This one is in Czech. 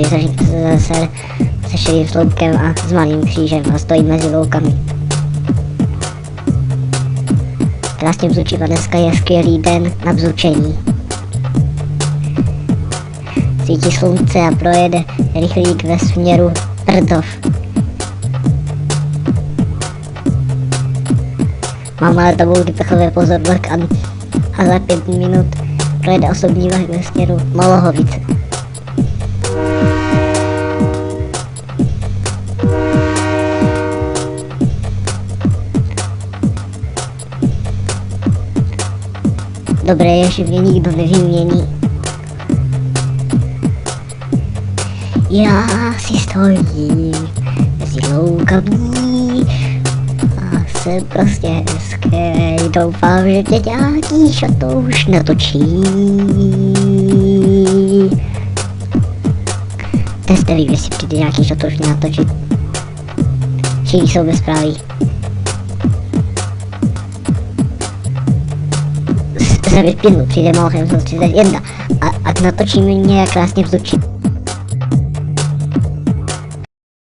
Jindřich se šedým sloupkem a s malým křížem a stojí mezi loukami. Krásně bzučí a dneska je skvělý den na bzučení. Svítí slunce a projede rychlík ve směru Prdov. Mám ale tabulky takové pozornost a za 5 minut projede osobní vlak ve směru Molohovice. Dobré je, že mě nikdo nevymění. Já si stojím mezi loukami a jsem prostě hezký. Doufám, že tě nějaký šatouš natočí. Dnes nevím, jestli přijde nějaký šatouš natočit. Všichni jsou bezpráví. Za 5 minut přijde Malchem 31 a natočíme nějak krásně bzučí.